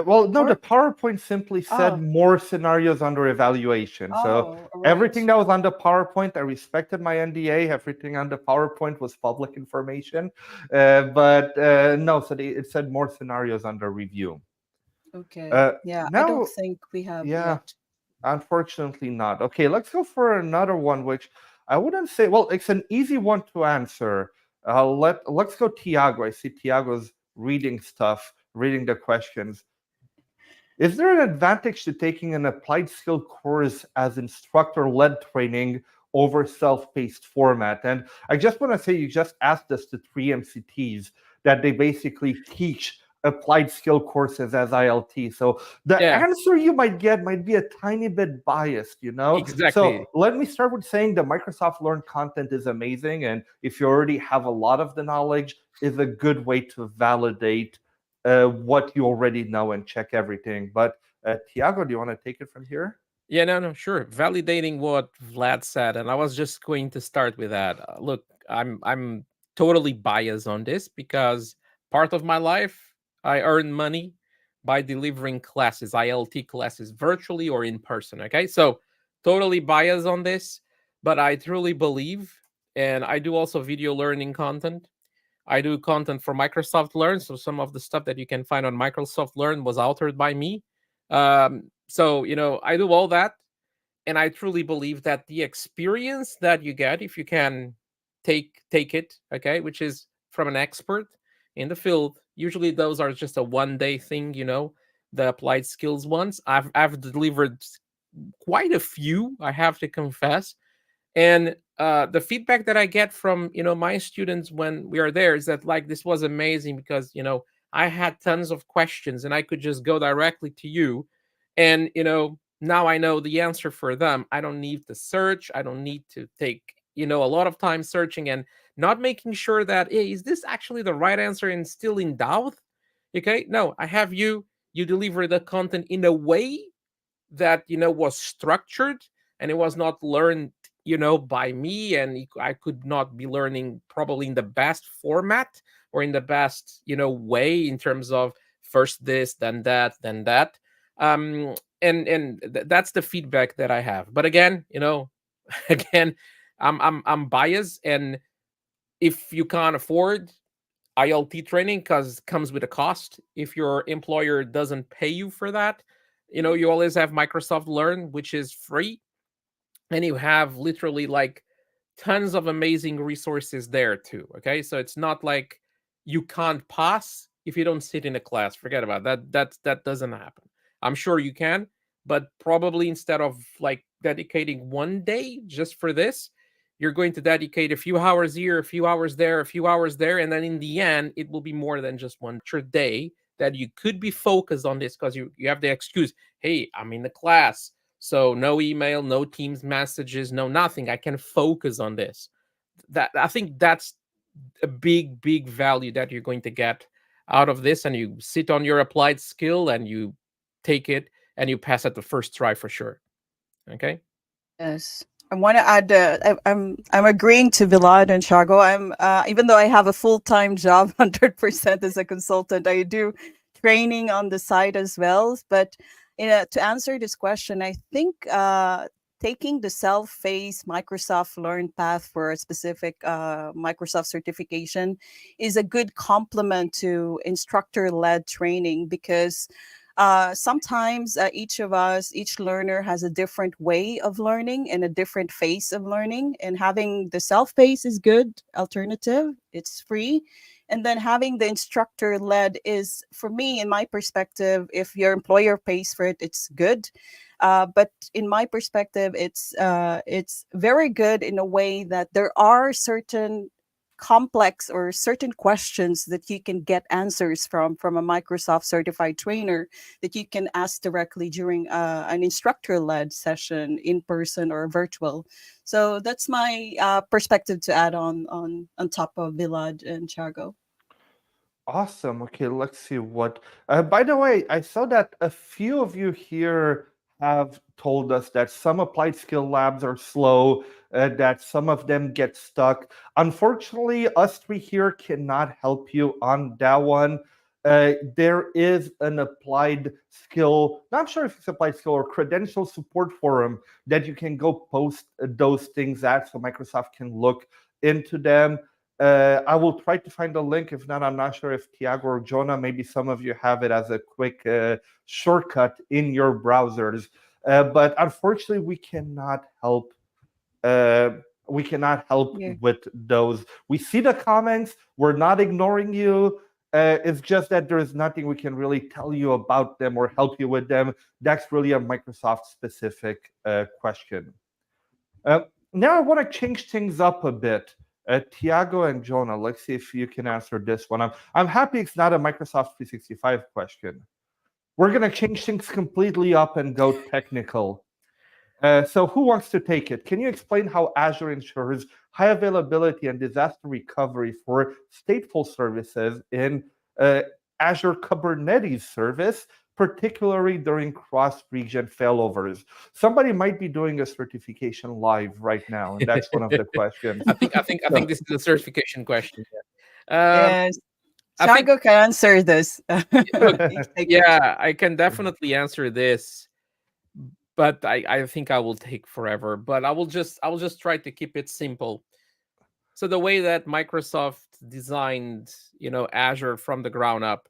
Well, no, the or PowerPoint simply said oh more scenarios under evaluation. So right. everything that was on the PowerPoint, I respected my NDA. Everything on the PowerPoint was public information. But no, so it said more scenarios under review. Okay. Yeah, I don't Now, think we have yeah, yet. unfortunately not. Okay, let's go for another one, which I wouldn't say, well, it's an easy one to answer. Let's go Tiago. I see Tiago's reading stuff, reading the questions. Is there an advantage to taking an applied skill course as instructor-led training over self-paced format? And I just want to say you just asked us the three MCTs that they basically teach applied skill courses as ILT. So the Yeah, answer you might get might be a tiny bit biased, you know? exactly. So let me start with saying the Microsoft Learn content is amazing. And if you already have a lot of the knowledge, is a good way to validate what you already know and check everything. But Tiago, do you want to take it from here? Yeah, no, sure. Validating what Vlad said, and I was just going to start with that. Look, I'm totally biased on this because part of my life I earn money by delivering classes, ILT classes, virtually or in person. Okay, so totally biased on this, but I truly believe, and I do also video learning content. I do content for Microsoft Learn, so some of the stuff that you can find on Microsoft Learn was authored by me. So I do all that, and I truly believe that the experience that you get if you can take it, okay, which is from an expert in the field. Usually those are just a 1 day thing, the applied skills ones. I've delivered quite a few, I have to confess, and the feedback that I get from my students when we are there is that, like, this was amazing because I had tons of questions and I could just go directly to you, and now I know the answer for them. I don't need to search, I don't need to take a lot of time searching and not making sure that, hey, is this actually the right answer and still in doubt. Okay, no, I have you deliver the content in a way that was structured, and it was not learned by me, and I could not be learning probably in the best format or in the best way in terms of first this, then that, then that. And that's the feedback that I have. But again, again, I'm biased, and if you can't afford ILT training, because it comes with a cost, if your employer doesn't pay you for that, you always have Microsoft Learn, which is free. and you have literally like tons of amazing resources there too. Okay, so it's not like you can't pass if you don't sit in a class. Forget about that. That doesn't happen. I'm sure you can, but probably instead of like dedicating one day just for this, you're going to dedicate a few hours here, a few hours there, a few hours there, and then in the end it will be more than just one extra day that you could be focused on this, because you have the excuse, hey, I'm in the class, so no email, no Teams messages, no nothing. I can focus on this. That, I think that's a big value that you're going to get out of this, and you sit on your applied skill and you take it and you pass it the first try for sure. Okay. Yes. I want to add. I'm agreeing to Vlad and Tiago. I'm even though I have a full time job, 100% as a consultant, I do training on the side as well. But to answer this question, I think taking the self-paced Microsoft Learn path for a specific Microsoft certification is a good complement to instructor-led training, because sometimes each of us, each learner has a different way of learning and a different phase of learning. And having the self-paced is good alternative. It's free. And then having the instructor led is, for me, in my perspective, if your employer pays for it, it's good. But in my perspective, it's very good in a way that there are certain complex or certain questions that you can get answers from a Microsoft certified trainer that you can ask directly during an instructor led session, in person or virtual. So that's my perspective to add on top of Vilad and Tiago. Awesome. Okay, let's see what. By the way, I saw that a few of you here have told us that some applied skill labs are slow, that some of them get stuck. Unfortunately, us three here cannot help you on that one. There is an applied skill, not sure if it's applied skill or credential support forum that you can go post those things at so Microsoft can look into them. I will try to find a link. If not, I'm not sure if Tiago or Jonah, maybe some of you have it as a quick shortcut in your browsers. But unfortunately, we cannot help. Uh, we cannot help Yeah. with those. We see the comments. We're not ignoring you. It's just that there is nothing we can really tell you about them or help you with them. That's really a Microsoft specific question. Uh, Now I want to change things up a bit. Tiago and Jonah, let's see if you can answer this one. I'm happy it's not a Microsoft 365 question. We're going to change things completely up and go technical. So who wants to take it? Can you explain how Azure ensures high availability and disaster recovery for stateful services in Azure Kubernetes service, particularly during cross-region failovers? Somebody might be doing a certification live right now, and that's one of the questions. I think this is a certification question. Yes. I think, Tiago can answer this. look, Please take it. yeah, I can definitely answer this, but I think I will take forever. But I will just try to keep it simple. So the way that Microsoft designed, Azure from the ground up,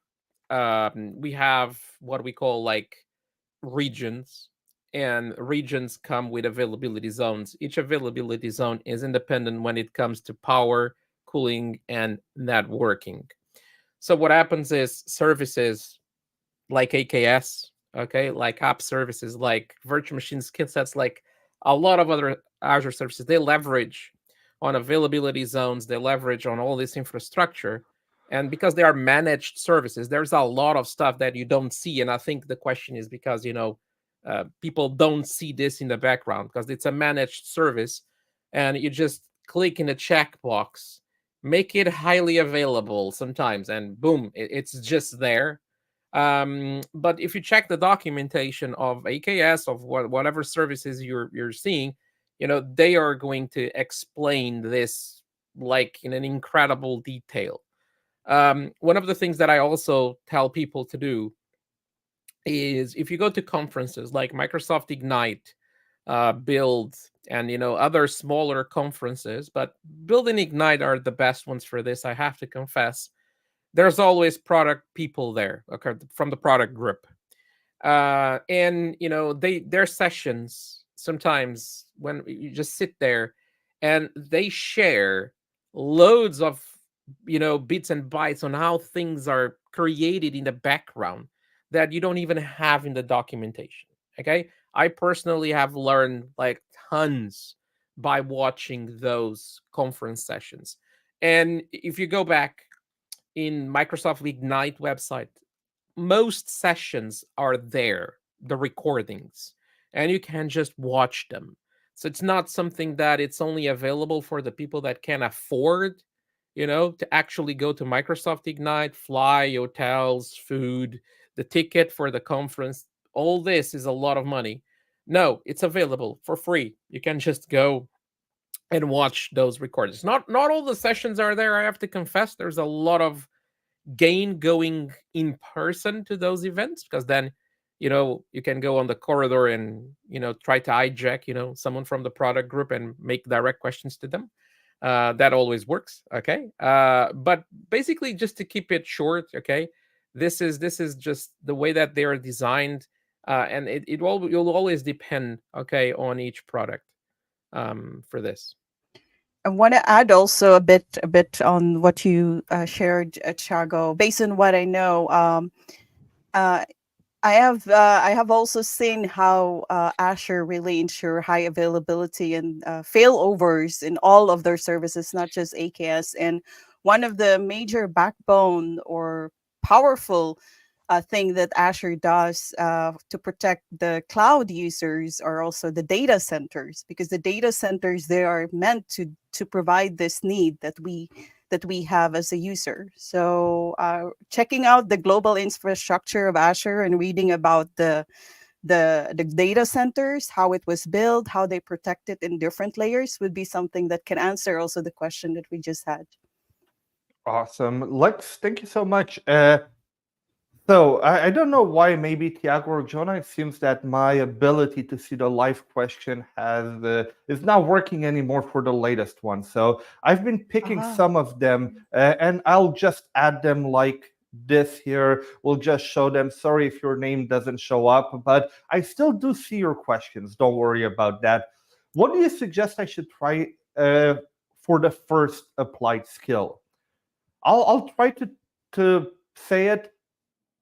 we have what we call like regions, and regions come with availability zones. Each availability zone is independent when it comes to power, cooling, and networking. So what happens is services like AKS, okay, like app services, like virtual machine skill sets, like a lot of other Azure services, they leverage on availability zones, they leverage on all this infrastructure. And because they are managed services, there's a lot of stuff that you don't see. And I think the question is because, people don't see this in the background because it's a managed service, and you just click in a checkbox, make it highly available sometimes, and boom, it's just there. But if you check the documentation of AKS, of whatever services you're seeing, they are going to explain this like in an incredible detail. One of the things that I also tell people to do is, if you go to conferences like Microsoft Ignite, Build, and other smaller conferences, but Build and Ignite are the best ones for this, I have to confess. There's always product people there, okay, from the product group, and their sessions sometimes when you just sit there and they share loads of bits and bytes on how things are created in the background that you don't even have in the documentation. Okay, I personally have learned like tons by watching those conference sessions. And if you go back in Microsoft Ignite website, most sessions are there, the recordings, and you can just watch them. So it's not something that it's only available for the people that can afford, to actually go to Microsoft Ignite, fly, hotels, food, the ticket for the conference. All this is a lot of money. No, it's available for free. You can just go and watch those recordings. Not all the sessions are there. I have to confess, there's a lot of gain going in person to those events, because then you can go on the corridor and try to hijack someone from the product group and make direct questions to them. That always works. Okay, but basically, just to keep it short, okay, this is just the way that they are designed, and you'll always depend, okay, on each product for this. I want to add also a bit on what you shared, Tiago. Based on what I know, uh, I have also seen how Azure really ensure high availability and failovers in all of their services, not just AKS. And one of the major backbone or powerful thing that Azure does to protect the cloud users are also the data centers, because the data centers, they are meant to provide this need that we have as a user. So checking out the global infrastructure of Azure and reading about the data centers, how it was built, how they protect it in different layers, would be something that can answer also the question that we just had. Awesome. Lex, thank you so much. So I don't know why, maybe Tiago or Jonah, it seems that my ability to see the live question is not working anymore for the latest one. So I've been picking some of them, and I'll just add them like this here. We'll just show them. Sorry if your name doesn't show up, but I still do see your questions. Don't worry about that. What do you suggest I should try for the first applied skill? I'll try to say it,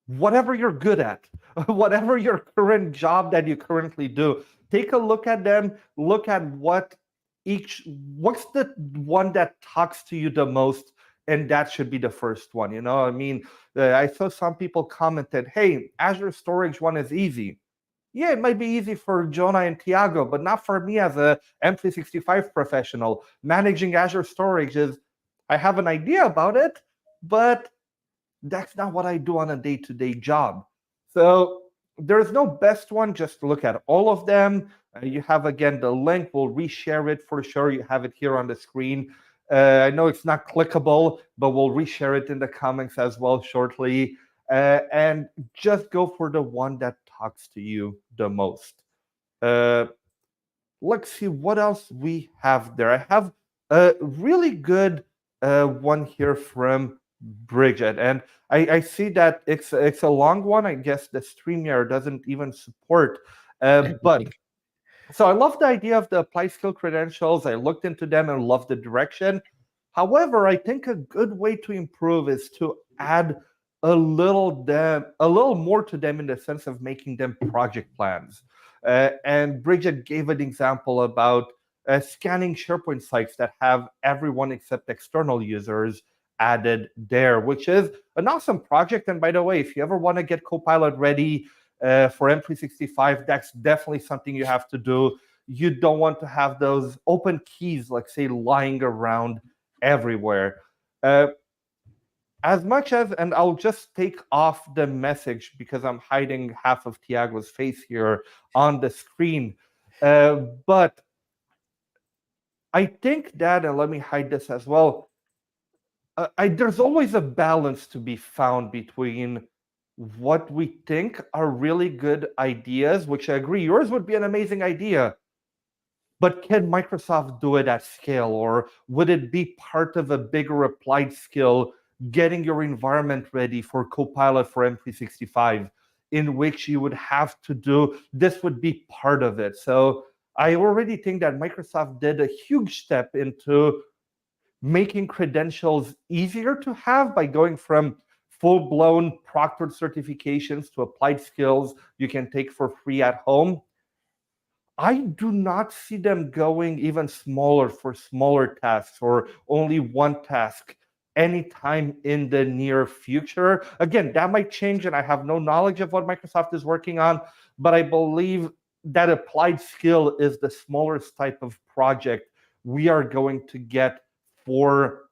whatever you're good at, whatever your current job that you currently do. Take a look at them, look at what's the one that talks to you the most, and that should be the first one. I mean, I saw some people commented, hey, Azure storage one is easy. Yeah, it might be easy for Jonah and Tiago, but not for me as a M365 professional. Managing Azure storage I have an idea about it, but that's not what I do on a day-to-day job. So there's no best one. Just look at all of them. You have, again, the link. We'll reshare it for sure. You have it here on the screen. I know it's not clickable, but we'll reshare it in the comments as well shortly. And just go for the one that talks to you the most. Let's see what else we have there. I have a really good one here from Bridget, and I see that it's a long one. I guess the StreamYard doesn't even support, but so I love the idea of the applied skill credentials. I looked into them and love the direction. However, I think a good way to improve is to add a little more to them, in the sense of making them project plans. And Bridget gave an example about scanning SharePoint sites that have everyone except external users added there, which is an awesome project. And by the way, if you ever want to get Copilot ready for M365, that's definitely something you have to do. You don't want to have those open keys, like say, lying around everywhere. As much as, and I'll just take off the message because I'm hiding half of Tiago's face here on the screen. But I think that, and let me hide this as well, there's always a balance to be found between what we think are really good ideas, which I agree, yours would be an amazing idea, but can Microsoft do it at scale? Or would it be part of a bigger applied skill, getting your environment ready for Copilot for M365, in which you would have to do, this would be part of it. So I already think that Microsoft did a huge step into making credentials easier to have by going from full-blown proctored certifications to applied skills you can take for free at home. I do not see them going even smaller for smaller tasks or only one task anytime in the near future. Again, that might change, and I have no knowledge of what Microsoft is working on, but I believe that applied skill is the smallest type of project we are going to get for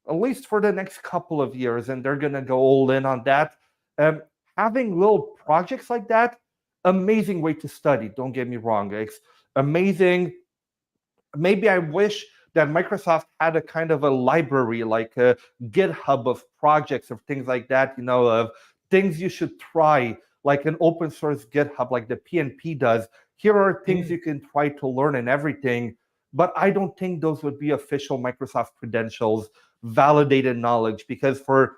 at least for the next couple of years, and they're going to go all in on that. Um, Having little projects like that, amazing way to study. Don't get me wrong, it's amazing. Maybe I wish that Microsoft had a kind of a library, like a GitHub of projects of things like that, of things you should try, like an open source GitHub, like the PNP does. Here are things you can try to learn and everything. But I don't think those would be official Microsoft credentials, validated knowledge, because for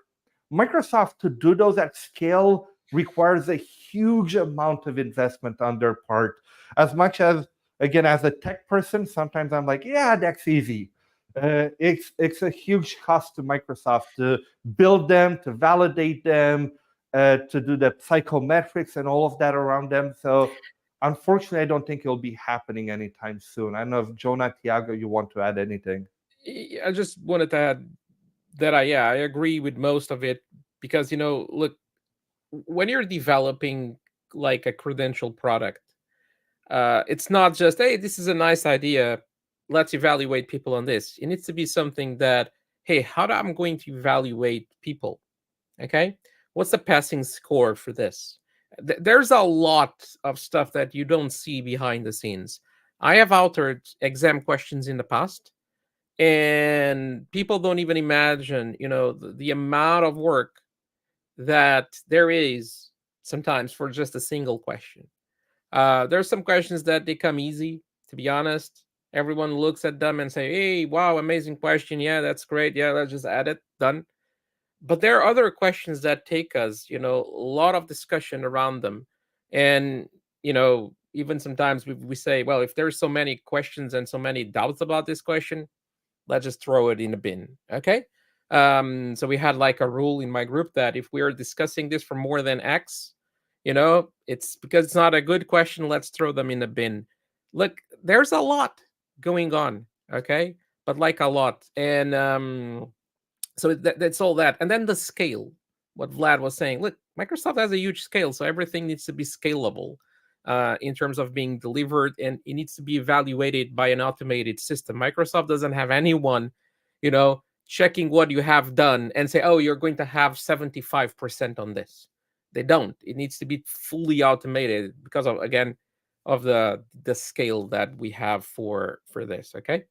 Microsoft to do those at scale requires a huge amount of investment on their part. As much as, again, as a tech person, sometimes I'm like, yeah, that's easy. It's a huge cost to Microsoft to build them, to validate them, to do the psychometrics and all of that around them. So unfortunately, I don't think it'll be happening anytime soon. I don't know if Jonah, Tiago, you want to add anything. I just wanted to add that I agree with most of it, because look, when you're developing like a credential product, it's not just, hey, this is a nice idea, let's evaluate people on this. It needs to be something that, hey, how I'm going to evaluate people? Okay, what's the passing score for this? There's a lot of stuff that you don't see behind the scenes. I have altered exam questions in the past, and people don't even imagine, the amount of work that there is sometimes for just a single question. There's some questions that they come easy, to be honest. Everyone looks at them and say, hey, wow, amazing question. Yeah, that's great. Yeah, let's just add it. Done. But there are other questions that take us, a lot of discussion around them. And, even sometimes we say, well, if there's so many questions and so many doubts about this question, let's just throw it in a bin. Okay. So we had like a rule in my group that if we are discussing this for more than X, it's because it's not a good question, let's throw them in the bin. Look, there's a lot going on. Okay. But like a lot. And so that's all that. And then the scale, what Vlad was saying. Look, Microsoft has a huge scale, so everything needs to be scalable in terms of being delivered, and it needs to be evaluated by an automated system. Microsoft doesn't have anyone, checking what you have done and say, oh, you're going to have 75% on this. They don't. It needs to be fully automated because of, again, of the scale that we have for this. Okay.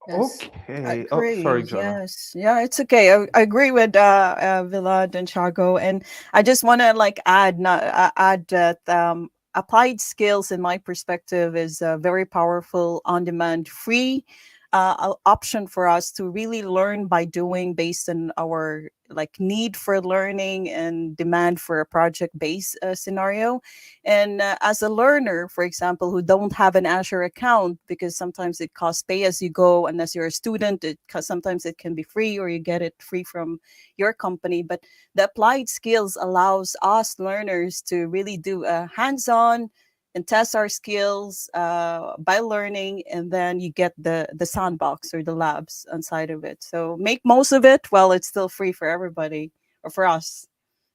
Yes, I Okay. Oh, sorry, agree. Jonah. Yes, yeah, it's okay. I agree with Vlad and Chago, and I just want to like add that applied skills, in my perspective, is a very powerful, on-demand, free option for us to really learn by doing, based on our like need for learning and demand for a project-based scenario. And as a learner, for example, who don't have an Azure account, because sometimes it costs pay as you go, and as you're a student, sometimes it can be free or you get it free from your company. But the applied skills allows us learners to really do a hands-on and test our skills by learning, and then you get the sandbox or the labs inside of it. So make most of it while it's still free for everybody, or for us,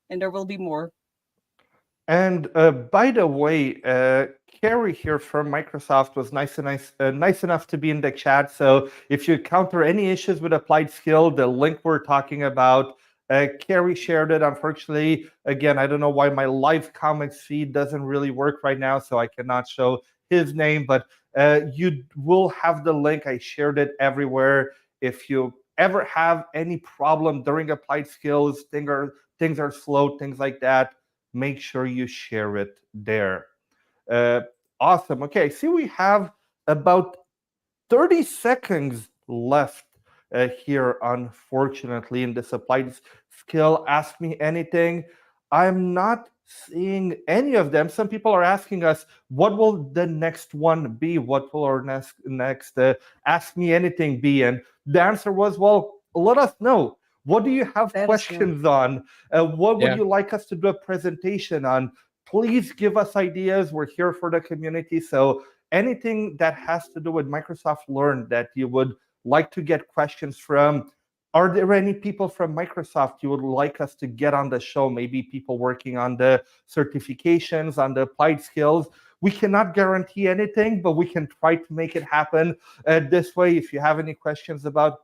and there will be more. And by the way, Carrie here from Microsoft was nice enough to be in the chat. So if you encounter any issues with applied skill, the link we're talking about, Carrie shared it. Unfortunately, again, I don't know why my live comments feed doesn't really work right now, so I cannot show his name, but you will have the link. I shared it everywhere. If you ever have any problem during applied skills, things are slow, things like that, make sure you share it there. Uh, awesome. Okay, see, we have about 30 seconds left here, unfortunately, in this applied skill. Ask me anything. I'm not seeing any of them. Some people are asking us, what will the next one be? What will our next Ask Me Anything be? And the answer was, well, let us know. What do you have Let us know. questions on? What would Yeah. you like us to do a presentation on? Please give us ideas. We're here for the community. So anything that has to do with Microsoft Learn that you would like to get questions from, are there any people from Microsoft you would like us to get on the show? Maybe people working on the certifications, on the applied skills. We cannot guarantee anything, but we can try to make it happen. This way, if you have any questions about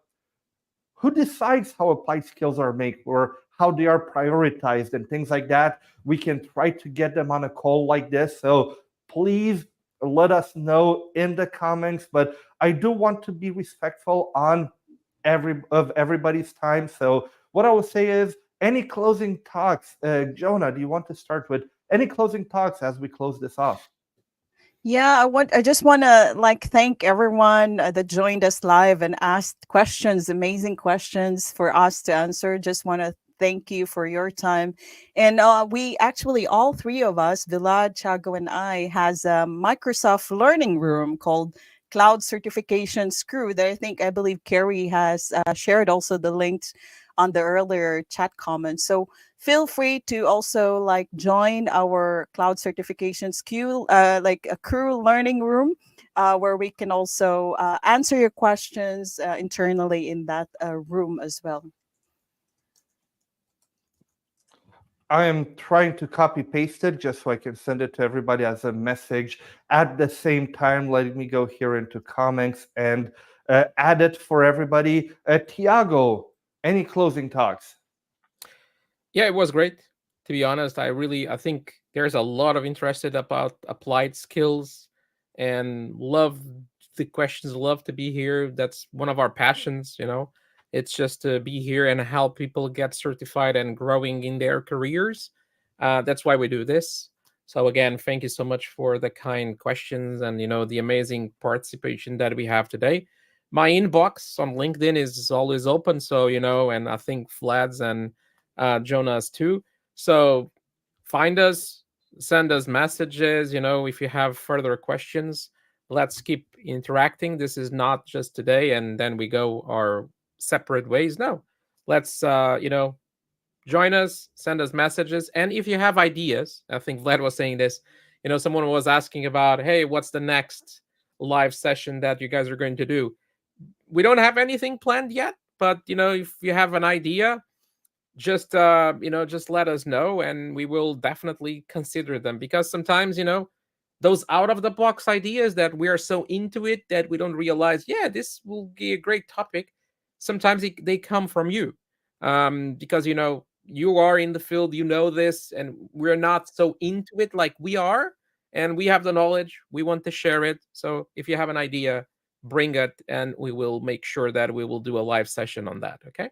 who decides how applied skills are made or how they are prioritized and things like that, we can try to get them on a call like this. So please let us know in the comments. But I do want to be respectful on everybody's time. So what I will say is, any closing thoughts? Jonah, do you want to start with any closing thoughts as we close this off? Yeah, I just want to thank everyone that joined us live and asked questions, amazing questions for us to answer. Just want to thank you for your time. And we actually, all three of us, Vlad, Tiago, and I, has a Microsoft Learning Room called Cloud Certification Screw that I believe Carrie has shared also the links on the earlier chat comments. So feel free to also join our cloud certifications queue, like a crew learning room, where we can also answer your questions internally in that room as well. I am trying to copy paste it just so I can send it to everybody as a message. At the same time, let me go here into comments and add it for everybody. Tiago, any closing thoughts? Yeah, it was great. To be honest, I think there's a lot of interested about applied skills, and love the questions. Love to be here. That's one of our passions. It's just to be here and help people get certified and growing in their careers. That's why we do this. So again, thank you so much for the kind questions and the amazing participation that we have today. My inbox on LinkedIn is always open. So and I think Vlad's and Jonah's too. So find us, send us messages. If you have further questions, let's keep interacting. This is not just today and then we go our separate ways. No, let's join us, send us messages, and if you have ideas, I think Vlad was saying this. Someone was asking about, hey, what's the next live session that you guys are going to do? We don't have anything planned yet, but if you have an idea, just just let us know and we will definitely consider them, because sometimes those out of the box ideas that we are so into it that we don't realize, yeah, this will be a great topic. Sometimes they come from you, because you are in the field, this, and we're not so into it like we are, and we have the knowledge, we want to share it. So if you have an idea, bring it and we will make sure that we will do a live session on that. Okay,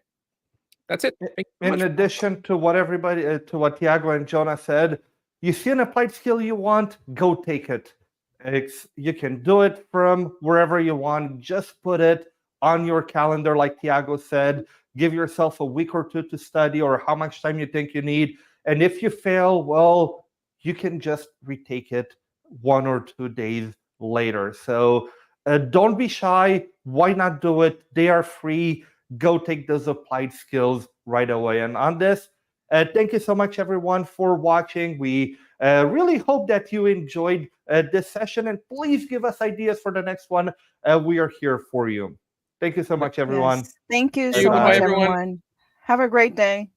that's it. Thank you so In much. addition to what to what Tiago and Jonah said, you see an applied skill you want, go take it. You can do it from wherever you want. Just put it on your calendar, like Tiago said. Give yourself a week or two to study, or how much time you think you need. And if you fail, well, you can just retake it 1 or 2 days later. So don't be shy. Why not do it? They are free. Go take those applied skills right away. And on this, thank you so much, everyone, for watching. We really hope that you enjoyed this session, and please give us ideas for the next one. We are here for you. Thank you so much, everyone. Yes. Thank you Bye so Bye-bye, much, bye. everyone. everyone. Have a great day.